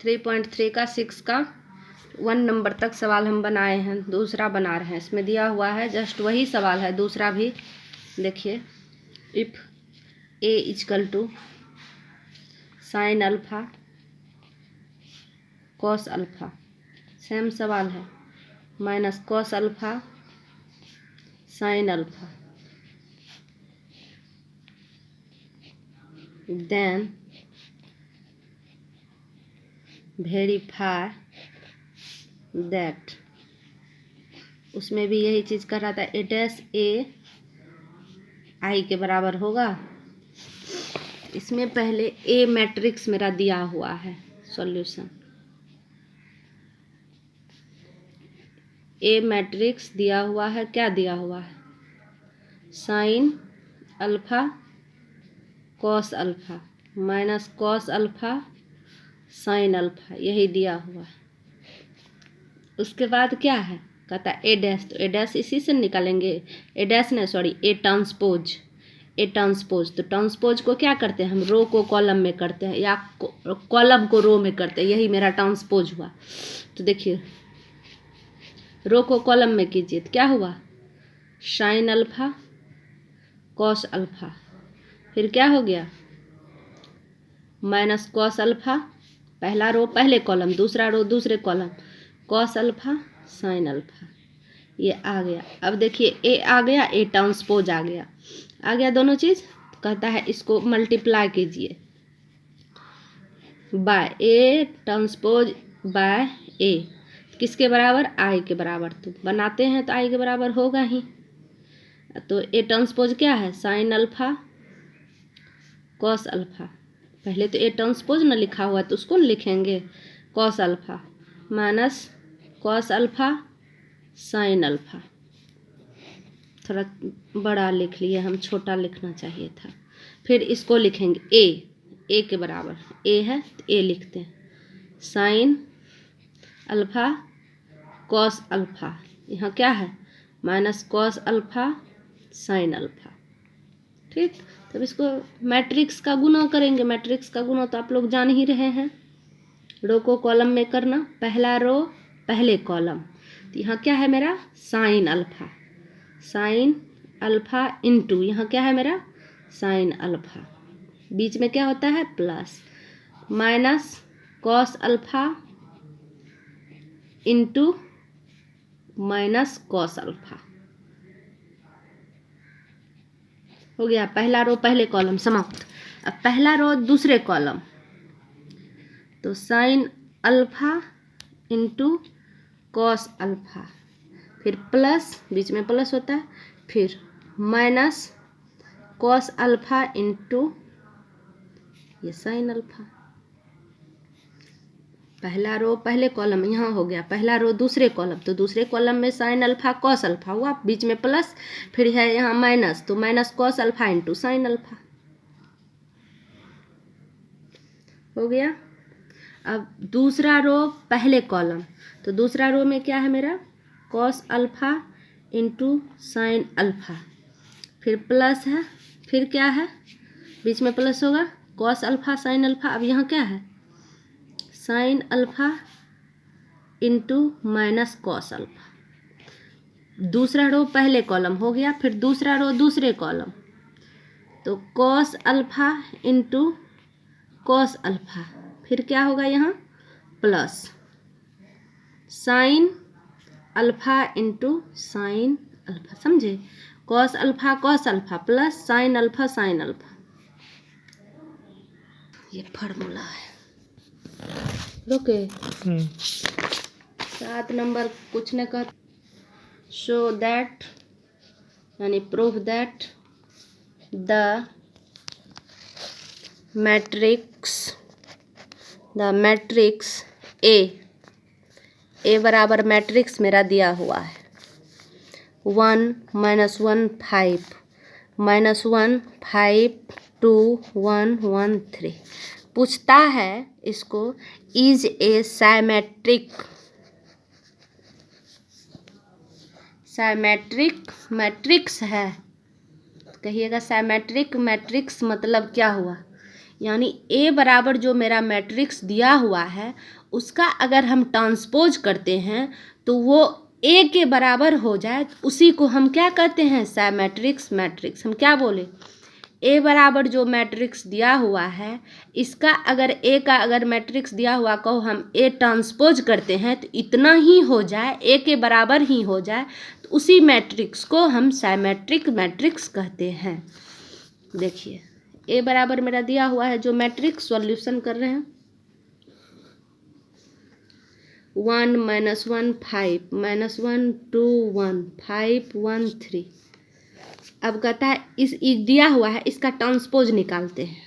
3.3 का 6 का 1 नंबर तक सवाल हम बनाए हैं, दूसरा बना रहे हैं। इसमें दिया हुआ है जस्ट वही सवाल है, दूसरा भी देखिए। If a is equal to sine alpha cos alpha, same सवाल है, minus cos alpha sine alpha, then verify that. उसमें भी यही चीज़ कर रहा था, ए डैश ए आई के बराबर होगा। इसमें पहले ए मैट्रिक्स मेरा दिया हुआ है सॉल्यूशन, ए मैट्रिक्स दिया हुआ है। क्या दिया हुआ है? Sign alpha cos alpha minus cos alpha sine alpha, यही दिया हुआ है। उसके बाद क्या है, कहता है ए डैश, तो ए डैश इसी से निकालेंगे। ए डैश नहीं, sorry, A transpose. A transpose, तो ट्रांसपोज को क्या करते हैं हम? रो को कॉलम में करते हैं या कॉलम को रो में करते हैं, यही मेरा ट्रांसपोज हुआ। तो देखिए, रो को कॉलम में कीजिए तो क्या हुआ? साइन अल्फा कॉस अल्फा, फिर क्या हो गया? माइनस कॉस अल्फा, पहला रो पहले कॉलम, दूसरा रो दूसरे column, cos alpha sine alpha, ये आ गया। अब देखिए ए आ गया, ए ट्रांसपोज आ गया दोनों चीज़। कहता है इसको मल्टीप्लाई कीजिए बाय ए ट्रांसपोज बाय ए, किसके बराबर? आई के बराबर। तो बनाते हैं तो आई के बराबर होगा ही। तो ए ट्रांसपोज क्या है? साइन अल्फा कॉस अल्फा, पहले तो ए ट्रांसपोज ना लिखा हुआ है तो उसको लिखेंगे cos alpha minus cos alpha sine alpha. थोड़ा बड़ा लिख लिए हम, छोटा लिखना चाहिए था। फिर इसको लिखेंगे ए के बराबर, ए है तो ए लिखते हैं, साइन अल्फा कॉस अल्फा, यहाँ क्या है? Minus cos alpha sine alpha. ठीक, तब इसको मैट्रिक्स का गुना करेंगे। मैट्रिक्स का गुना तो आप लोग जान ही रहे हैं, रो को कॉलम में करना, पहला रो पहले कॉलम। तो यहाँ क्या है मेरा? साइन अल्फा इंटू, यहाँ क्या है मेरा? साइन अल्फा, बीच में क्या होता है? Plus, minus cos alpha into minus cos alpha. हो गया, पहला रो पहले कॉलम समाप्त। अब पहला रो दूसरे कॉलम, तो sign alpha into cos alpha, फिर प्लस, बीच में प्लस होता है, फिर माइनस कॉस अल्फा इंटू ये साइन अल्फा। पहला रो पहले कॉलम, यहाँ हो गया पहला रो दूसरे कॉलम, तो दूसरे कॉलम में साइन अल्फा कॉस अल्फा हुआ, बीच में प्लस, फिर है यहाँ माइनस, तो minus cos alpha into sine alpha हो गया। अब दूसरा रो पहले कॉलम, तो दूसरा रो में क्या है मेरा? Cos alpha into sine alpha, फिर प्लस है, फिर क्या है? बीच में प्लस होगा, कॉस अल्फा साइन अल्फा। अब यहाँ क्या है? Sign alpha into minus cos alpha. दूसरा रो पहले कॉलम हो गया, फिर दूसरा रो दूसरे कॉलम, तो cos alpha into cos alpha, फिर क्या होगा यहाँ? Plus sine alpha into sine alpha, समझे? Cos alpha plus sine alpha, ये फार्मूला है। ओके, 7 नंबर कुछ ने कहा, शो दैट यानी proof that the matrix A बराबर मैट्रिक्स मेरा दिया हुआ है 1 -1 5 -1 5 2 1 1 3। पूछता है इसको, इज ए साइमेट्रिक मैट्रिक्स है, कहिएगा साइमेट्रिक मैट्रिक्स मतलब क्या हुआ? यानी ए बराबर जो मेरा मैट्रिक्स दिया हुआ है उसका अगर हम ट्रांसपोज करते हैं तो वो ए के बराबर हो जाए, तो उसी को हम क्या कहते हैं, सिमेट्रिक्स मैट्रिक्स। हम क्या बोले, ए बराबर जो मैट्रिक्स दिया हुआ है इसका अगर ए का अगर मैट्रिक्स दिया हुआ को हम ए ट्रांसपोज करते हैं तो इतना ही हो जाए, ए के बराबर ही हो जाए, तो उसी मैट्रिक्स को हम सिमेट्रिक मैट्रिक्स कहते हैं। देखिए ए बराबर मेरा दिया हुआ है जो मैट्रिक्स, सॉल्यूशन कर रहे हैं। 1 - 1 5 -1 2 1 5 1 3। अब कहता है इस दिया हुआ है इसका ट्रांसपोज निकालते हैं।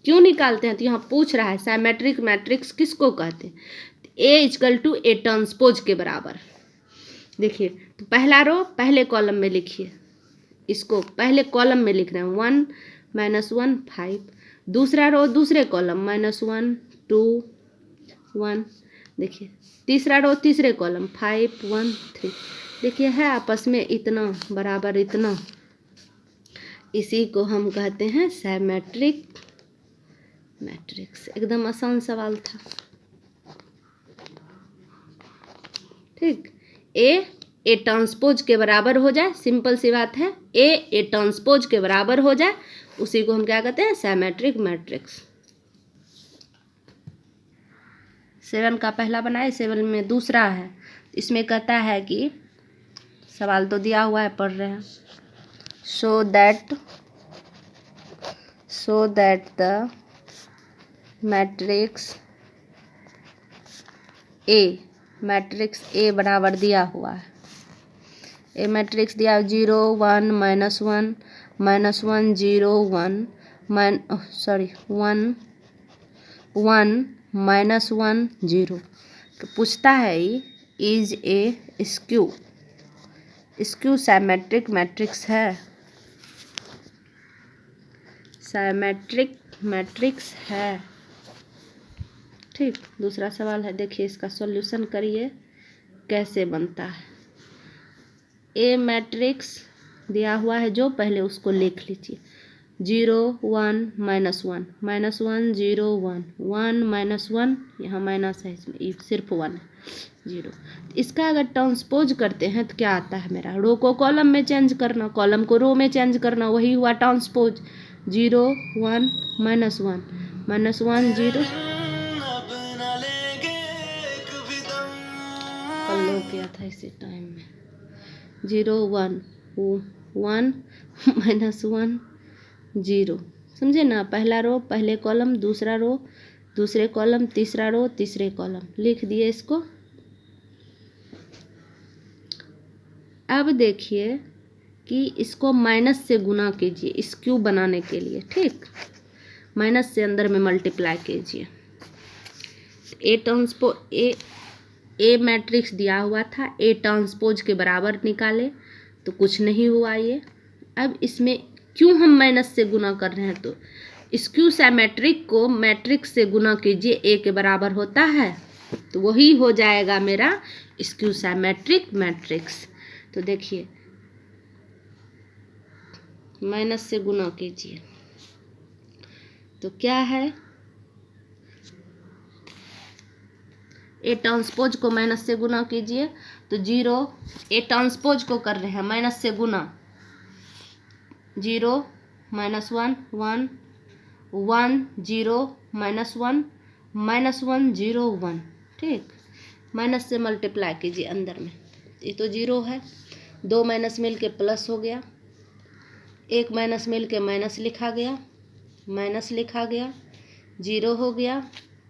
क्यों निकालते हैं, तो यहाँ पूछ रहा है सिमेट्रिक मैट्रिक्स किसको कहते हैं, ए इक्वल टू ए ट्रांसपोज के बराबर। देखिए तो पहला रो पहले कॉलम में लिखिए, इसको पहले कॉलम में लिख रहे हैं 1 - 1 5, दूसरा रो दूसरे कॉलम -1 2 1। देखिए तीसरा रो तीसरे कॉलम 5 1 3। देखिए है आपस में इतना बराबर इतना, इसी को हम कहते हैं सिमेट्रिक मैट्रिक्स। एकदम आसान सवाल था। ठीक, ए ट्रांसपोज के बराबर हो जाए, सिंपल सी बात है, ए ट्रांसपोज के बराबर हो जाए उसी को हम क्या कहते हैं, सिमेट्रिक मैट्रिक्स। 7 का पहला बनाए, 7 में दूसरा है। इसमें कहता है कि सवाल तो दिया हुआ है, पढ़ रहे हैं। So that the matrix A बराबर दिया हुआ है। ए मैट्रिक्स दिया 0 1 -1 -1 0 1 1 1 -1 0। तो पूछता है is A skew symmetric matrix है, सिमेट्रिक मैट्रिक्स है। ठीक, दूसरा सवाल है, देखिए इसका सॉल्यूशन करिए कैसे बनता है। ए मैट्रिक्स दिया हुआ है जो, पहले उसको लिख लीजिए। 0 1 -1 -1 0 1 1 -1, यहाँ माइनस है, इसमें सिर्फ 1 है 0। इसका अगर ट्रांसपोज करते हैं तो क्या आता है, मेरा रो को कॉलम में चेंज करना, कॉलम को रो में चेंज करना, वही हुआ ट्रांसपोज। 0 1 -1 -1 0। कल लो किया था इसी टाइम में। 0 1 1 -1 0। समझे ना, पहला रो पहले कॉलम, दूसरा रो दूसरे कॉलम, तीसरा रो तीसरे कॉलम, लिख दिए इसको। अब देखिए कि इसको माइनस से गुना कीजिए इस क्यूब बनाने के लिए। ठीक, माइनस से अंदर में मल्टीप्लाई कीजिए। ए मैट्रिक्स दिया हुआ था, ए ट्रांसपोज के बराबर निकाले तो कुछ नहीं हुआ ये। अब इसमें क्यों हम माइनस से गुना कर रहे हैं, तो स्क्यू सिमेट्रिक को मैट्रिक्स से गुना कीजिए, ए के बराबर होता है, तो वही हो जाएगा मेरा स्क्यू सिमेट्रिक मैट्रिक्स। तो देखिए माइनस से गुना कीजिए तो क्या है, ए ट्रांसपोज को माइनस से गुना कीजिए तो 0, ए ट्रांसपोज को कर रहे हैं माइनस से गुना, 0 -1 1 1 0 -1 -1 0 1। ठीक, माइनस से मल्टीप्लाई कीजिए अंदर में, ये तो 0 है, 2 माइनस मिल के प्लस हो गया, 1 माइनस मिल के माइनस लिखा गया, माइनस लिखा गया, 0 हो गया,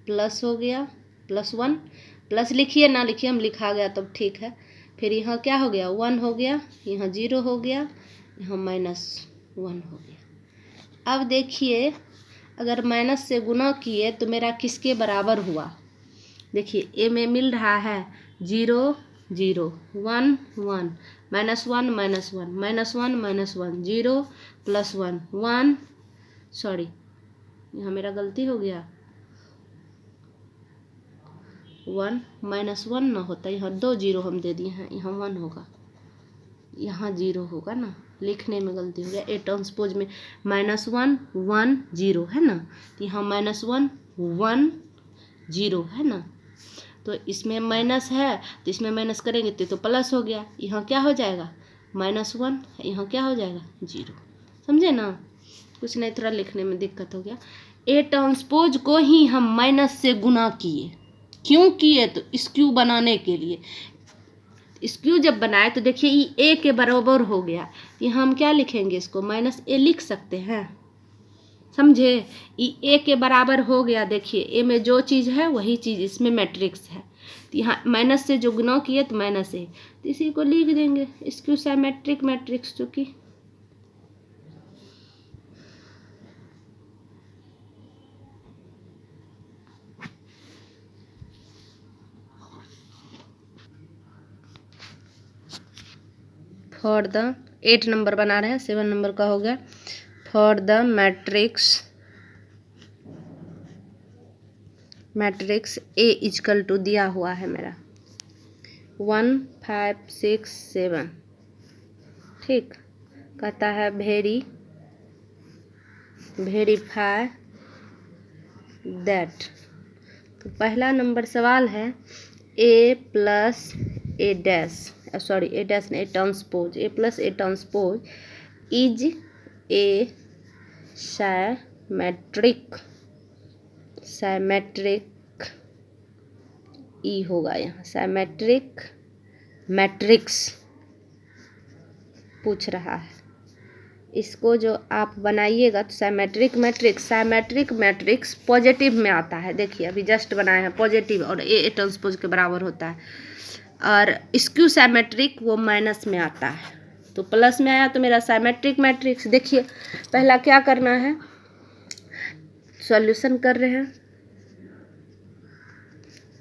प्लस हो गया, +1 प्लस लिखिए ना लिखिए, हम लिखा गया तब ठीक है। फिर यहाँ क्या हो गया, 1 हो गया, यहाँ 0 हो गया, यहाँ -1 हो गया। अब देखिए अगर माइनस से गुना किए तो मेरा किसके बराबर हुआ, देखिए ए में मिल रहा है 0 0 1 1 -1 -1 0 +1 1, सॉरी यहाँ मेरा गलती हो गया, 1 -1 ना होता, यहाँ 2 0 हम दे दिए हैं, यहाँ 1 होगा, यहाँ 0 होगा ना, लिखने में गलती हो गया। ए ट्रांसपोज में -1 1 0 है ना, तो यहाँ -1 1 0 है ना, तो इसमें माइनस है तो इसमें माइनस करेंगे तो प्लस हो गया। यहाँ क्या हो जाएगा -1, यहाँ क्या हो जाएगा 0। समझे ना, कुछ नहीं, थोड़ा लिखने में दिक्कत हो गया। ए ट्रांसपोज को ही हम माइनस से गुना किए, क्यों किए, तो स्क्यू बनाने के लिए। स्क्यू जब बनाए तो देखिए ये ए के बराबर हो गया, यहाँ हम क्या लिखेंगे, इसको -a लिख सकते हैं। समझे, ये ए के बराबर हो गया। देखिए ए में जो चीज़ है वही चीज़ इसमें मैट्रिक्स है, तो यहाँ माइनस से जो गुना किए तो -a, तो इसी को लिख देंगे स्क्यू सिमेट्रिक मैट्रिक्स। चूँकि फॉर द 8 नंबर बना रहे हैं, 7 नंबर का हो गया। For the matrix A is equal to दिया हुआ है मेरा 1 5 6 7। ठीक, कहता है वेरीफाई दैट। तो पहला नंबर सवाल है A plus A dash, sorry A dash नहीं, A transpose, A plus A transpose is a symmetric ई होगा यहाँ, साइमेट्रिक मैट्रिक्स पूछ रहा है। इसको जो आप बनाइएगा तो साइमेट्रिक मैट्रिक्स पॉजिटिव में आता है। देखिए अभी जस्ट बनाए हैं पॉजिटिव, और ए ट्रांसपोज के बराबर होता है, और स्क्यू साइमेट्रिक वो माइनस में आता है, तो प्लस में आया तो मेरा साइमेट्रिक मैट्रिक्स। देखिए पहला क्या करना है, सॉल्यूशन कर रहे हैं,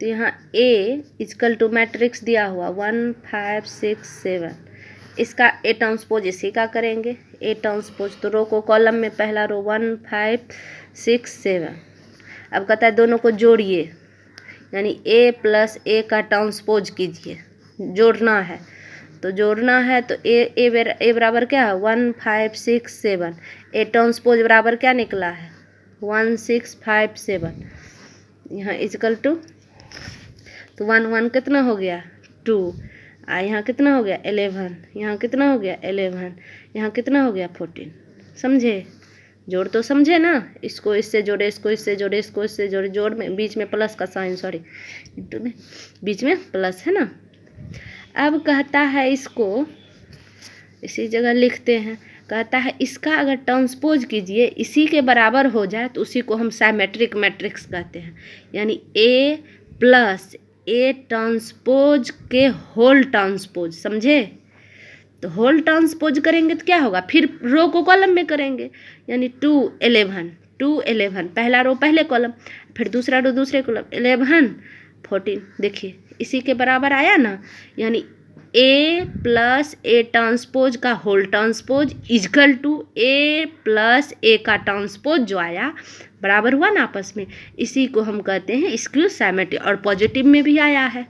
तो यहाँ ए इजकल टू मैट्रिक्स दिया हुआ 1 5 6 7, इसका ए ट्रांसपोज इसी का करेंगे। ए ट्रांसपोज तो रो को कॉलम में पहला रो 1 5 6 7। अब कहता है दोनों को जोड़िए, यानी ए प्लस ए का ट्रांसपोज कीजिए, जोड़ना है। तो जोड़ना है तो ए बराबर क्या है 1 5 6 7, ए ट्रांसपोज बराबर क्या निकला है 1 6 5 7। यहाँ इजकल टू, तो 1 1 कितना हो गया 2, यहाँ कितना हो गया 11, यहाँ कितना हो गया 11, यहाँ कितना हो गया 14। समझे, जोड़ तो समझे ना, इसको इससे जोड़े, इसको इससे जोड़े, इसको इससे जोड़े, जोड़ में बीच में प्लस का साइन, सॉरी इंटू में बीच में प्लस है ना। अब कहता है इसको इसी जगह लिखते हैं, कहता है इसका अगर ट्रांसपोज कीजिए इसी के बराबर हो जाए तो उसी को हम साइमेट्रिक मैट्रिक्स कहते हैं, यानी ए प्लस ए ट्रांसपोज के होल ट्रांसपोज। समझे, तो होल ट्रांसपोज करेंगे तो क्या होगा, फिर रो को कॉलम में करेंगे, यानी 2 11, पहला रो पहले कॉलम, फिर दूसरा रो दूसरे कॉलम, 11 14। देखिए इसी के बराबर आया ना, यानी ए प्लस ए ट्रांसपोज का whole transpose is equal to A plus A का ट्रांसपोज जो आया बराबर हुआ ना आपस में, इसी को हम कहते हैं स्क्यू साइमेट्रिक, और पॉजिटिव में भी आया है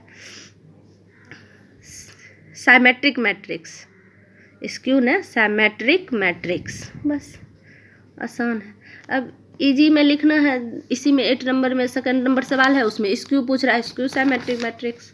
साइमेट्रिक मैट्रिक्स, स्क्यू ने साइमेट्रिक मैट्रिक्स। बस आसान है। अब इजी में लिखना है, इसी में 8 नंबर में सेकंड नंबर सवाल है, उसमें स्क्यू पूछ रहा है, स्क्यू साइमेट्रिक मैट्रिक्स।